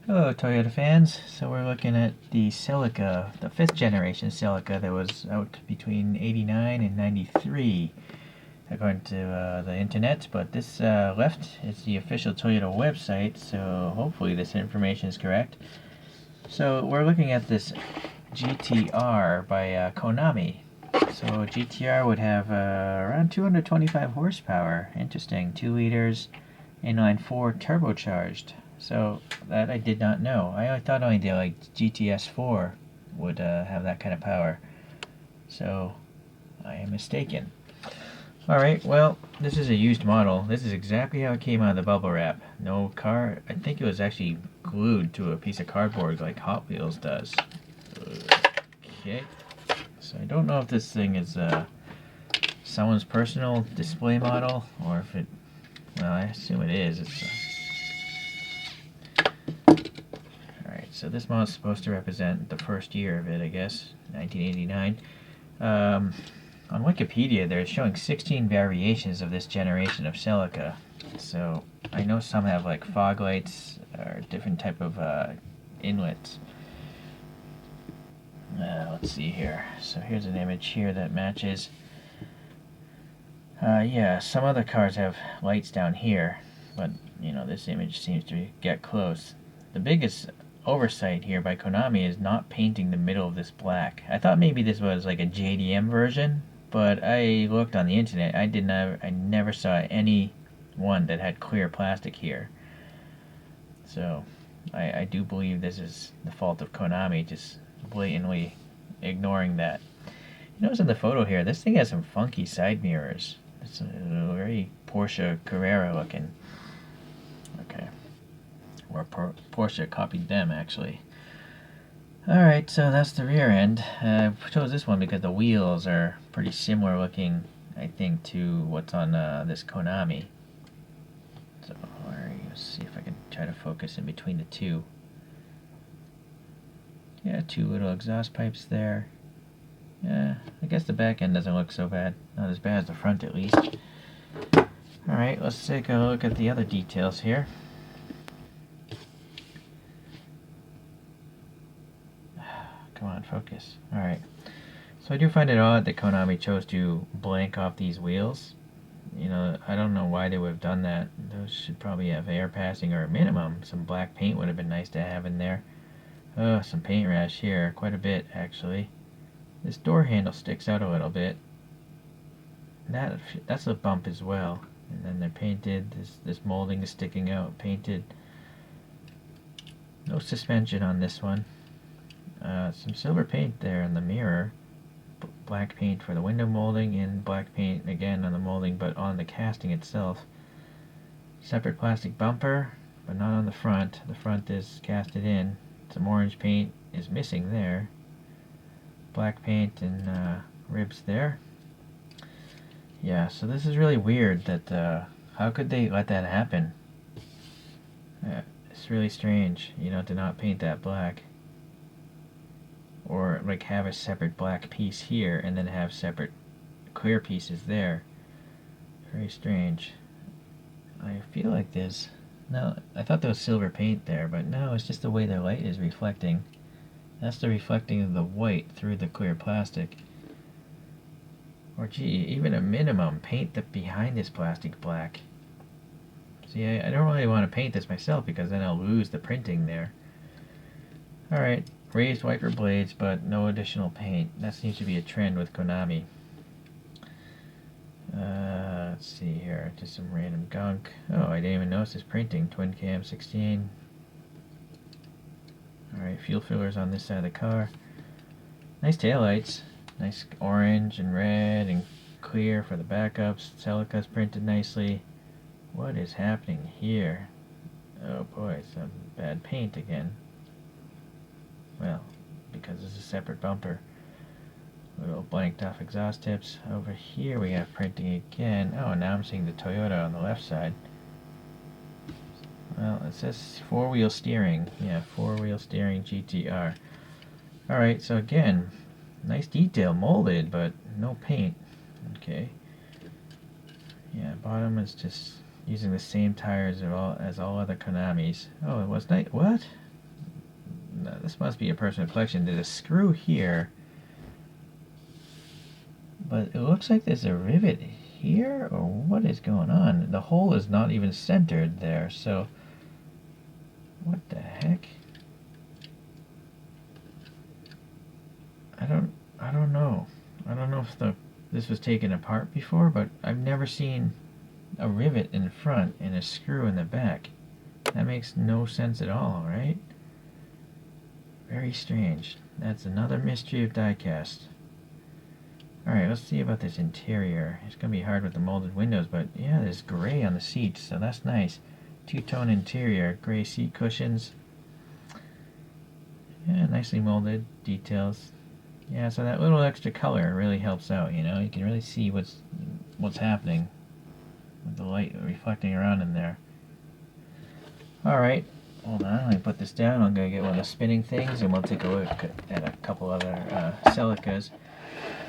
Hello, Toyota fans. So we're looking at the Celica, the 5th generation Celica that was out between 89 and 93, according to the internet. But this left is the official Toyota website, so hopefully this information is correct. So we're looking at this GTR by Konami. So GTR would have around 225 horsepower. Interesting. 2 liters, inline 4 turbocharged. So that I did not know. I thought only the GTS4 would have that kind of power. So I am mistaken. Alright, well, this is a used model. This is exactly how it came out of the bubble wrap. No car. I think it was actually glued to a piece of cardboard like Hot Wheels does. Okay. So I don't know if this thing is someone's personal display model or if it, well, I assume it is. It's Alright, so this model is supposed to represent the first year of it, I guess, 1989. On Wikipedia, they're showing 16 variations of this generation of Celica. So I know some have like fog lights or different type of inlets. Let's see here. So here's an image here that matches. Yeah, some other cars have lights down here, but you know, this image seems to get close. The biggest oversight here by Konami is not painting the middle of this black. I thought maybe this was like a JDM version, but I looked on the internet. I never saw any one that had clear plastic here. So I do believe this is the fault of Konami, just blatantly ignoring that. You notice in the photo here, this thing has some funky side mirrors. It's very Porsche Carrera looking. Okay. Or Porsche copied them, actually. Alright, so that's the rear end. I chose this one because the wheels are pretty similar looking, I think, to what's on this Konami. So, alright, let's see if I can try to focus in between the two. Yeah, 2 little exhaust pipes there. Yeah, I guess the back end doesn't look so bad. Not as bad as the front, at least. Alright, let's take a look at the other details here. Come on, focus. Alright. So I do find it odd that Konami chose to blank off these wheels. You know, I don't know why they would have done that. Those should probably have air passing, or at minimum, some black paint would have been nice to have in there. Oh, some paint rash here. Quite a bit, actually. This door handle sticks out a little bit. That's a bump as well. And then they're painted. This molding is sticking out, painted. No suspension on this one. Some silver paint there in the mirror. Black paint for the window molding, and black paint again on the molding, but on the casting itself. Separate plastic bumper, but not on the front. The front is casted in. Some orange paint is missing there. Black paint and ribs there. Yeah, so this is really weird that, how could they let that happen? It's really strange, you know, to not paint that black. Or, like, have a separate black piece here and then have separate clear pieces there. Very strange. I feel like this. No, I thought there was silver paint there, but no, it's just the way the light is reflecting. That's the reflecting of the white through the clear plastic. Or gee, even a minimum, paint the behind this plastic black. See, I don't really want to paint this myself because then I'll lose the printing there. Alright, raised wiper blades, but no additional paint. That seems to be a trend with Konami. Let's see here, just some random gunk. Oh, I didn't even notice this printing. Twin cam 16. Alright, fuel fillers on this side of the car. Nice taillights. Nice orange and red and clear for the backups. Celica's printed nicely. What is happening here? Oh boy, some bad paint again. Well, because it's a separate bumper. Little blanked off exhaust tips. Over here we have printing again. Oh, now I'm seeing the Toyota on the left side. Well, it says 4-wheel steering. Yeah, 4-wheel steering GTR. Alright, so again, nice detail, molded, but no paint. Okay. Yeah, bottom is just using the same tires as all other Konamis. Oh, it was nice. What? no, this must be a personal collection. There's a screw here, but it looks like there's a rivet here, or what is going on? The hole is not even centered there, so what the heck? I don't know. I don't know if this was taken apart before, but I've never seen a rivet in front and a screw in the back. That makes no sense at all, right? Very strange. That's another mystery of diecast. Alright, let's see about this interior. It's going to be hard with the molded windows, but yeah, there's gray on the seats, so that's nice. Two-tone interior, gray seat cushions. Yeah, nicely molded details. Yeah, so that little extra color really helps out, you know? You can really see what's happening with the light reflecting around in there. Alright, hold on, let me put this down. I'm going to get one of the spinning things, and we'll take a look at a couple other Celicas.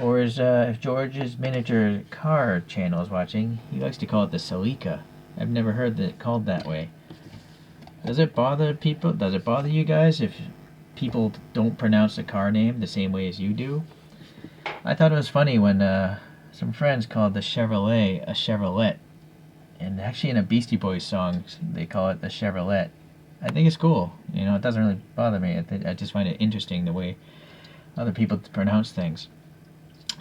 Or if George's Miniature Car channel is watching, he likes to call it the Celica. I've never heard it called that way. Does it bother people? Does it bother you guys if people don't pronounce the car name the same way as you do? I thought it was funny when some friends called the Chevrolet a Chevrolet. And actually in a Beastie Boys song, they call it the Chevrolet. I think it's cool. You know, it doesn't really bother me. I just find it interesting the way other people pronounce things.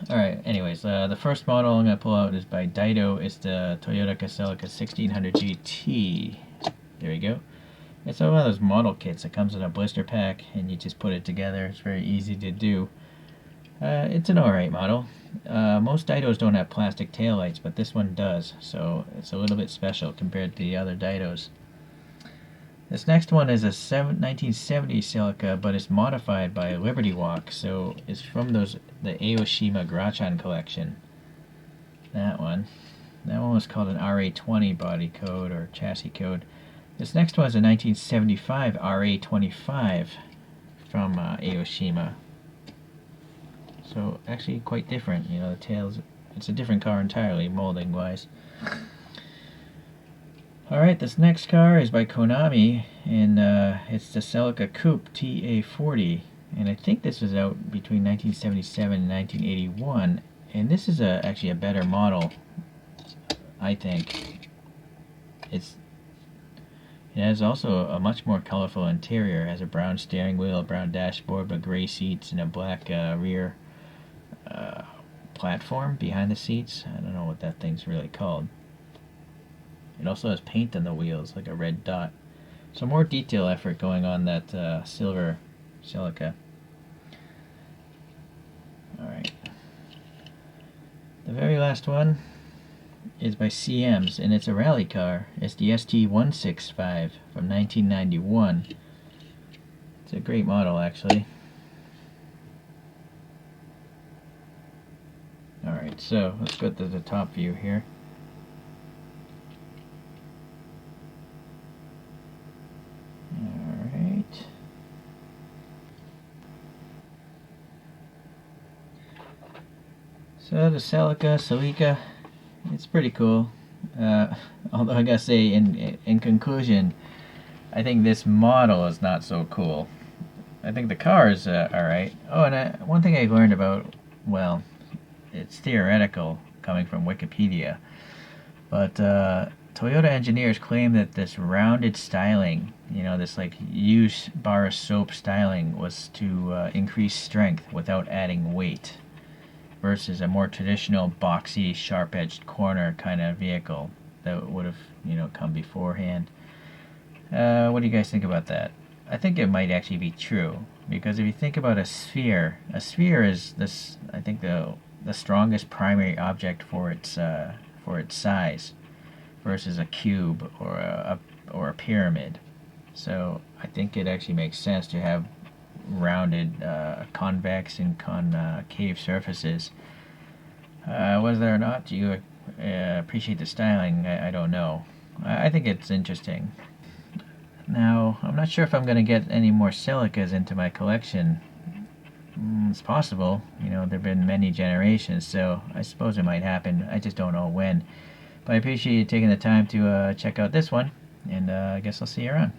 Alright, anyways, the first model I'm going to pull out is by Daido. It's the Toyota Celica 1600 GT. There we go. It's one of those model kits that comes in a blister pack, and you just put it together. It's very easy to do. It's an alright model. Most Daidos don't have plastic taillights, but this one does, so it's a little bit special compared to the other Daidos. This next one is a 1970 Celica, but it's modified by Liberty Walk, so it's from the Aoshima Grachan collection. That one was called an RA20 body code or chassis code. This next one is a 1975 RA25 from Aoshima. So actually quite different, you know, the tails, it's a different car entirely, molding wise. Alright, this next car is by Konami, and it's the Celica Coupe TA40, and I think this was out between 1977 and 1981, and this is actually a better model, I think. It has also a much more colorful interior. It has a brown steering wheel, a brown dashboard, but gray seats, and a black rear platform behind the seats. I don't know what that thing's really called. It also has paint on the wheels, like a red dot. So more detail effort going on that silver Celica. Alright. The very last one is by CM's, and it's a rally car. It's the ST182 from 1991. It's a great model, actually. Alright, so let's go to the top view here. Alright. So the Celica, it's pretty cool. Although I gotta say, in conclusion, I think this model is not so cool. I think the car is alright. Oh, and one thing I learned about, well, it's theoretical coming from Wikipedia, but Toyota engineers claim that this rounded styling, you know, this like use bar of soap styling, was to increase strength without adding weight, versus a more traditional boxy, sharp-edged corner kind of vehicle that would have, you know, come beforehand. What do you guys think about that? I think it might actually be true, because if you think about a sphere is this, I think the strongest primary object for its size, versus a cube or a pyramid. So I think it actually makes sense to have rounded convex and concave surfaces. Whether or not you appreciate the styling, I don't know. I think it's interesting. Now, I'm not sure if I'm going to get any more Celicas into my collection. It's possible. You know, there have been many generations, so I suppose it might happen. I just don't know when. But I appreciate you taking the time to check out this one, and I guess I'll see you around.